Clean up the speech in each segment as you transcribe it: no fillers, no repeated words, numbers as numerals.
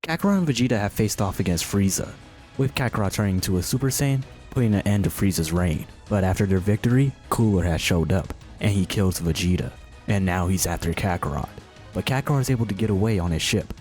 Kakarot and Vegeta have faced off against Frieza, with Kakarot turning into a Super Saiyan, putting an end to Frieza's reign. But after their victory, Cooler has showed up, and he kills Vegeta, and now he's after Kakarot. But Kakarot is able to get away on his ship,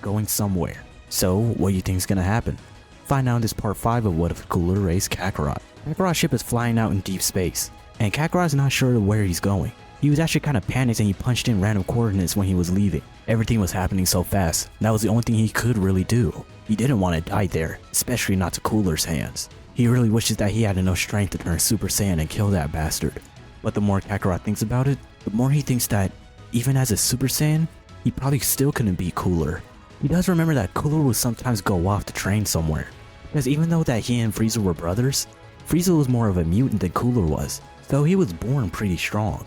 going somewhere. So, what do you think is gonna happen? Find out in this part 5 of What If Cooler Raised Kakarot. Kakarot's ship is flying out in deep space, and Kakarot's not sure where he's going. He was actually kind of panicked and he punched in random coordinates when he was leaving. Everything was happening so fast, that was the only thing he could really do. He didn't want to die there, especially not to Cooler's hands. He really wishes that he had enough strength to turn Super Saiyan and kill that bastard. But the more Kakarot thinks about it, the more he thinks that, even as a Super Saiyan, he probably still couldn't beat Cooler. He does remember that Cooler would sometimes go off to train somewhere, because even though that he and Frieza were brothers, Frieza was more of a mutant than Cooler was, so he was born pretty strong.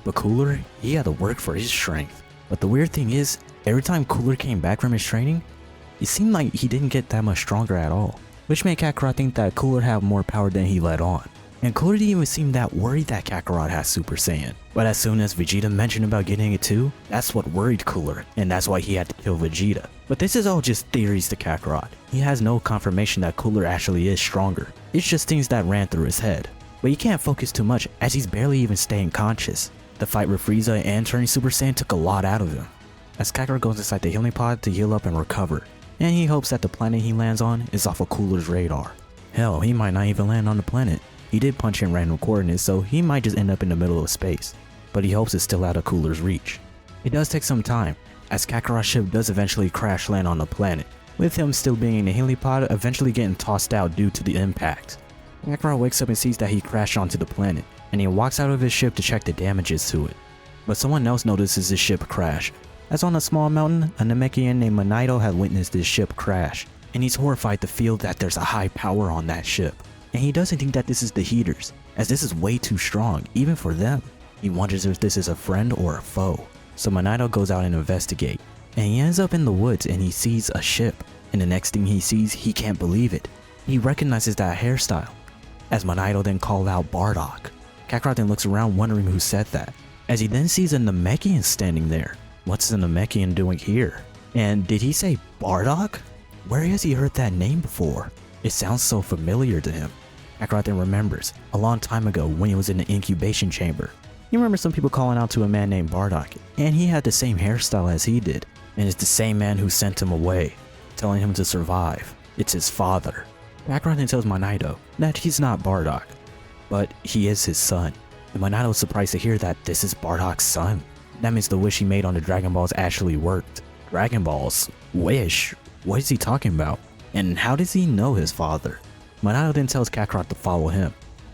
But Cooler, he had to work for his strength. But the weird thing is, every time Cooler came back from his training, it seemed like he didn't get that much stronger at all, which made Kakarot think that Cooler had more power than he let on. And Cooler didn't even seem that worried that Kakarot has Super Saiyan. But as soon as Vegeta mentioned about getting it too, that's what worried Cooler, and that's why he had to kill Vegeta. But this is all just theories to Kakarot. He has no confirmation that Cooler actually is stronger. It's just things that ran through his head. But he can't focus too much as he's barely even staying conscious. The fight with Frieza and turning Super Saiyan took a lot out of him, as Kakarot goes inside the healing pod to heal up and recover, and he hopes that the planet he lands on is off of Cooler's radar. Hell, he might not even land on the planet. He did punch in random coordinates, so he might just end up in the middle of space, but he hopes it's still out of Cooler's reach. It does take some time, as Kakarot's ship does eventually crash land on the planet, with him still being in the healing pod eventually getting tossed out due to the impact. Kakarot wakes up and sees that he crashed onto the planet, and he walks out of his ship to check the damages to it. But someone else notices his ship crash, as on a small mountain, a Namekian named Manido had witnessed his ship crash, and he's horrified to feel that there's a high power on that ship. And he doesn't think that this is the heaters, as this is way too strong, even for them. He wonders if this is a friend or a foe. So Manido goes out and investigate, and he ends up in the woods and he sees a ship, and the next thing he sees, he can't believe it. He recognizes that hairstyle, as Manido then called out Bardock. Kakarot then looks around wondering who said that, as he then sees a Namekian standing there. What's the Namekian doing here? And did he say Bardock? Where has he heard that name before? It sounds so familiar to him. Kakarot then remembers, a long time ago when he was in the incubation chamber. He remembers some people calling out to a man named Bardock, and he had the same hairstyle as he did, and it's the same man who sent him away, telling him to survive. It's his father. Kakarot then tells Manido that he's not Bardock, but he is his son. And Manido is surprised to hear that this is Bardock's son. That means the wish he made on the Dragon Balls actually worked. Dragon Balls? Wish? What is he talking about? And how does he know his father? Manido then tells Kakarot to follow him,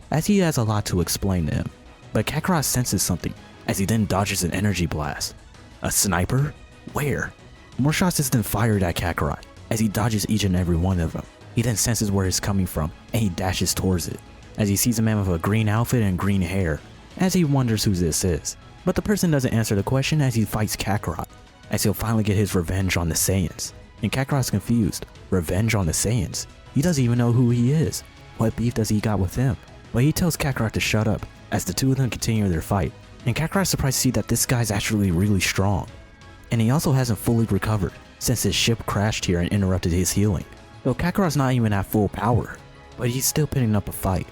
as he has a lot to explain to him. But Kakarot senses something, as he then dodges an energy blast. A sniper? Where? More shots is then fired at Kakarot, as he dodges each and every one of them. He then senses where it's coming from, and he dashes towards it, as he sees a man with a green outfit and green hair, as he wonders who this is. But the person doesn't answer the question as he fights Kakarot, as he'll finally get his revenge on the Saiyans. And Kakarot's confused. Revenge on the Saiyans? He doesn't even know who he is. What beef does he got with him? But he tells Kakarot to shut up, as the two of them continue their fight. And Kakarot's surprised to see that this guy's actually really strong. And he also hasn't fully recovered, since his ship crashed here and interrupted his healing. So Kakarot's not even at full power, but he's still putting up a fight.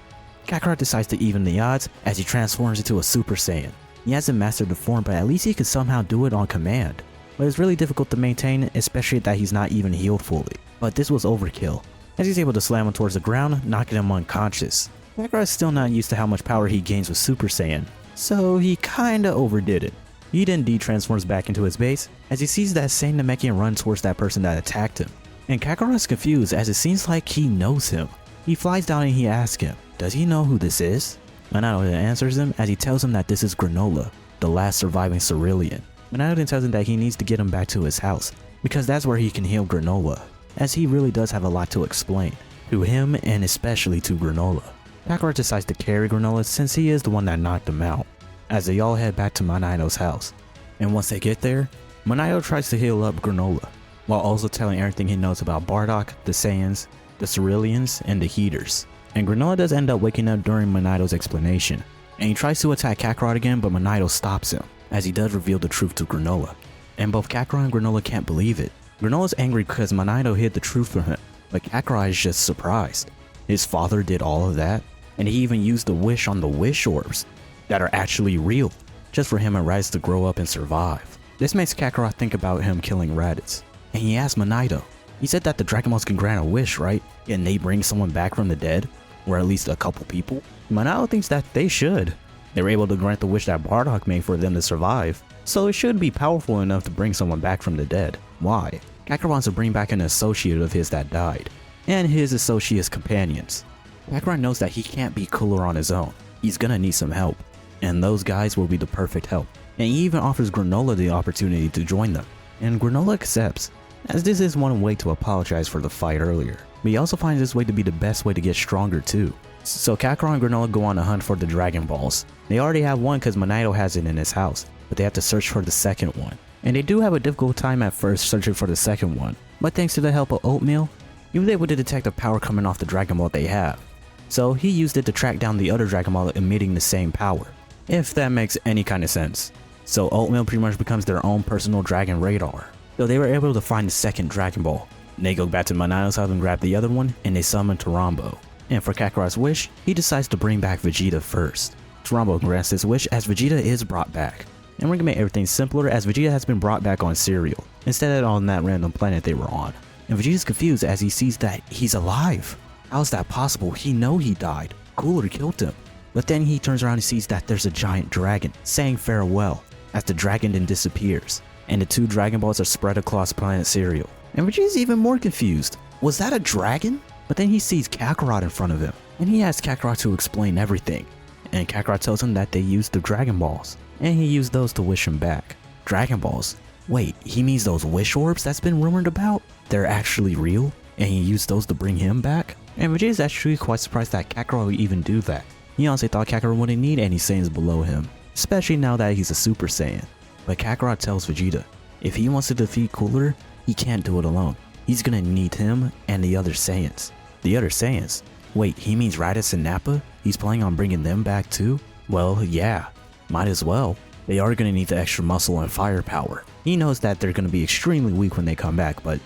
Kakarot decides to even the odds as he transforms into a Super Saiyan. He hasn't mastered the form, but at least he can somehow do it on command. But it's really difficult to maintain, especially that he's not even healed fully. But this was overkill, as he's able to slam him towards the ground, knocking him unconscious. Kakarot's still not used to how much power he gains with Super Saiyan, so he kinda overdid it. He then de-transforms back into his base, as he sees that same Namekian run towards that person that attacked him. And Kakarot's confused, as it seems like he knows him. He flies down and he asks him, does he know who this is? Manido then answers him as he tells him that this is Granola, the last surviving Cerulean. Manido then tells him that he needs to get him back to his house, because that's where he can heal Granola, as he really does have a lot to explain, to him and especially to Granola. Kakarot decides to carry Granola since he is the one that knocked him out, as they all head back to Manido's house. And once they get there, Manido tries to heal up Granola, while also telling everything he knows about Bardock, the Saiyans, the Ceruleans, and the Heaters. And Granola does end up waking up during Manido's explanation, and he tries to attack Kakarot again, but Manido stops him, as he does reveal the truth to Granola. And both Kakarot and Granola can't believe it, Granola's angry because Manido hid the truth from him, but Kakarot is just surprised. His father did all of that, and he even used the wish on the wish orbs that are actually real, just for him and Raditz to grow up and survive. This makes Kakarot think about him killing Raditz, and he asks Manido. He said that the Dragon Balls can grant a wish, right? And they bring someone back from the dead, or at least a couple people. Manido thinks that they should. They were able to grant the wish that Bardock made for them to survive, so it should be powerful enough to bring someone back from the dead. Why? Kakarot wants to bring back an associate of his that died, and his associate's companions. Kakarot knows that he can't be Cooler on his own. He's gonna need some help, and those guys will be the perfect help. And he even offers Granola the opportunity to join them, and Granola accepts, as this is one way to apologize for the fight earlier. But he also finds this way to be the best way to get stronger too. So Kakarot and Granola go on a hunt for the Dragon Balls. They already have one because Manido has it in his house, but they have to search for the second one. And they do have a difficult time at first searching for the second one, but thanks to the help of Oatmeal, he was able to detect the power coming off the Dragon Ball they have. So he used it to track down the other Dragon Ball emitting the same power, if that makes any kind of sense. So Oatmeal pretty much becomes their own personal Dragon Radar. So they were able to find the second Dragon Ball. They go back to Manido's house and grab the other one, and they summon Tarambo. And for Kakarot's wish, he decides to bring back Vegeta first. Tarambo grants his wish as Vegeta is brought back. And we're gonna make everything simpler as Vegeta has been brought back on Cereal, instead of on that random planet they were on. And Vegeta's confused as he sees that he's alive. How is that possible? He know he died. Cooler killed him. But then he turns around and sees that there's a giant dragon saying farewell as the dragon then disappears. And the two Dragon Balls are spread across planet Cereal. And Vegeta's even more confused. Was that a dragon? But then he sees Kakarot in front of him, and he asks Kakarot to explain everything. And Kakarot tells him that they used the Dragon Balls, and he used those to wish him back. Dragon Balls? Wait, he means those wish orbs that's been rumored about? They're actually real? And he used those to bring him back? And Vegeta's actually quite surprised that Kakarot would even do that. He honestly thought Kakarot wouldn't need any Saiyans below him, especially now that he's a Super Saiyan. But Kakarot tells Vegeta, if he wants to defeat Cooler, he can't do it alone. He's gonna need him and the other Saiyans. The other Saiyans? Wait, he means Raditz and Nappa? He's planning on bringing them back too? Well, yeah, might as well. They are gonna need the extra muscle and firepower. He knows that they're gonna be extremely weak when they come back, but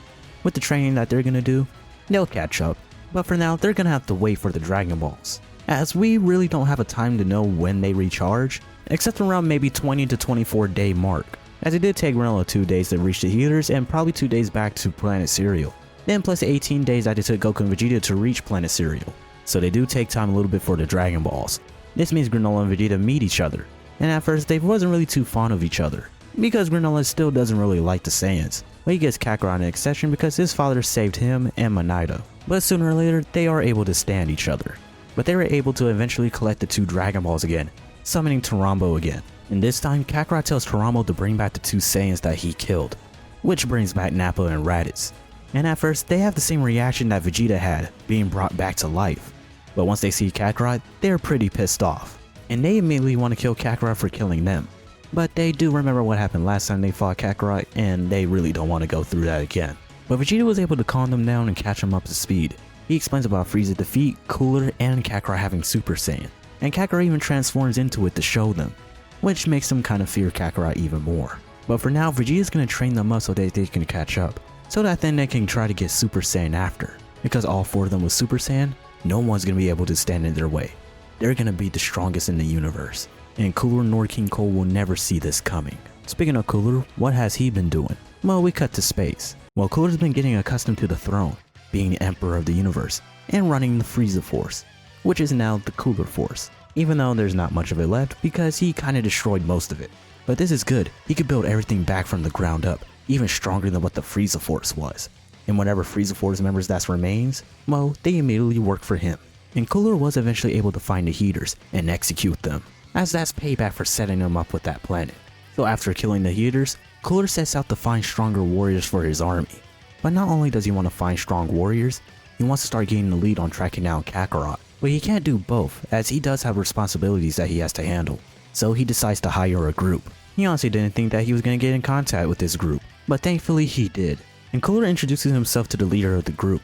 with the training that they're gonna do, they'll catch up. But for now, they're gonna have to wait for the Dragon Balls, as we really don't have a time to know when they recharge, except around maybe 20 to 24 day mark, as it did take Granola 2 days to reach the healers and probably 2 days back to Planet Cereal. Then plus 18 days that it took Goku and Vegeta to reach Planet Cereal. So they do take time a little bit for the Dragon Balls. This means Granola and Vegeta meet each other, and at first they wasn't really too fond of each other, because Granola still doesn't really like the Saiyans, but he gets Kakarot an exception because his father saved him and Manido. But sooner or later they are able to stand each other. But they were able to eventually collect the two Dragon Balls again, summoning Tarambo again. And this time Kakarot tells Tarambo to bring back the two Saiyans that he killed, which brings back Nappa and Raditz. And at first they have the same reaction that Vegeta had, being brought back to life. But once they see Kakarot, they're pretty pissed off, and they immediately want to kill Kakarot for killing them. But they do remember what happened last time they fought Kakarot, and they really don't want to go through that again. But Vegeta was able to calm them down and catch them up to speed. He explains about Frieza's defeat, Cooler, and Kakarot having Super Saiyan, and Kakarot even transforms into it to show them, which makes them kind of fear Kakarot even more. But for now, Vegeta's gonna train them up so that they can catch up, so that then they can try to get Super Saiyan after. Because all four of them with Super Saiyan, no one's gonna be able to stand in their way. They're gonna be the strongest in the universe, and Cooler nor King Cole will never see this coming. Speaking of Cooler, what has he been doing? Well, we cut to space. Well, Cooler's been getting accustomed to the throne, being the Emperor of the universe, and running the Frieza Force, which is now the Cooler Force, even though there's not much of it left because he kinda destroyed most of it. But this is good, he could build everything back from the ground up, even stronger than what the Frieza Force was. And whatever Frieza Force members that remains, well, they immediately work for him. And Cooler was eventually able to find the Heaters and execute them, as that's payback for setting them up with that planet. So after killing the Heaters, Cooler sets out to find stronger warriors for his army. But not only does he want to find strong warriors, he wants to start getting the lead on tracking down Kakarot. But he can't do both, as he does have responsibilities that he has to handle. So he decides to hire a group. He honestly didn't think that he was going to get in contact with this group, but thankfully he did. And Cooler introduces himself to the leader of the group,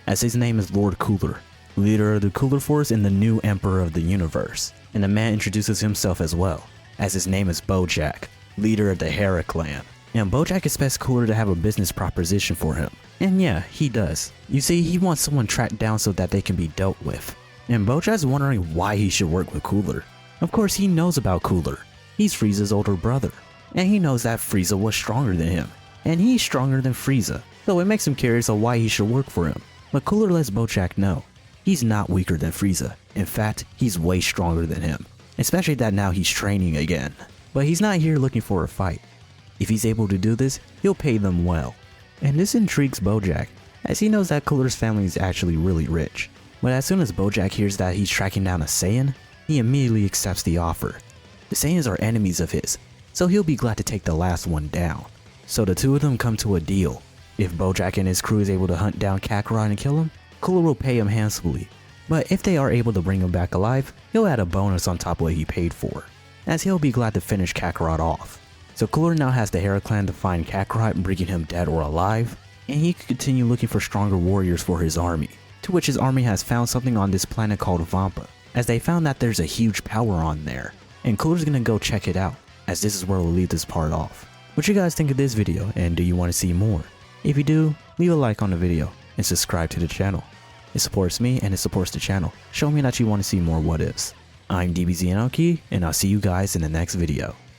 as his name is Lord Cooler, leader of the Cooler Force and the new Emperor of the universe. And the man introduces himself as well, as his name is Bojack, leader of the Hera clan. and Bojack expects Cooler to have a business proposition for him. And yeah, he does. You see, he wants someone tracked down so that they can be dealt with. And Bojack's wondering why he should work with Cooler. Of course, he knows about Cooler. He's Frieza's older brother, and he knows that Frieza was stronger than him, and he's stronger than Frieza, so it makes him curious of why he should work for him. But Cooler lets Bojack know he's not weaker than Frieza. In fact, he's way stronger than him, especially that now he's training again. But he's not here looking for a fight. If he's able to do this, he'll pay them well. And this intrigues Bojack, as he knows that Cooler's family is actually really rich. But as soon as Bojack hears that he's tracking down a Saiyan, he immediately accepts the offer. The Saiyans are enemies of his, so he'll be glad to take the last one down. So the two of them come to a deal. If Bojack and his crew is able to hunt down Kakarot and kill him, Cooler will pay him handsomely. But if they are able to bring him back alive, he'll add a bonus on top of what he paid for, as he'll be glad to finish Kakarot off. So Cooler now has the Hera clan to find Kakarot, bringing him dead or alive, and he can continue looking for stronger warriors for his army, to which his army has found something on this planet called Vampa, as they found that there's a huge power on there, and Cooler's gonna go check it out, as this is where we'll leave this part off. What you guys think of this video, and do you want to see more? If you do, leave a like on the video, and subscribe to the channel. It supports me and it supports the channel, showing me that you want to see more what ifs. I'm DBZ Anarchy, and I'll see you guys in the next video.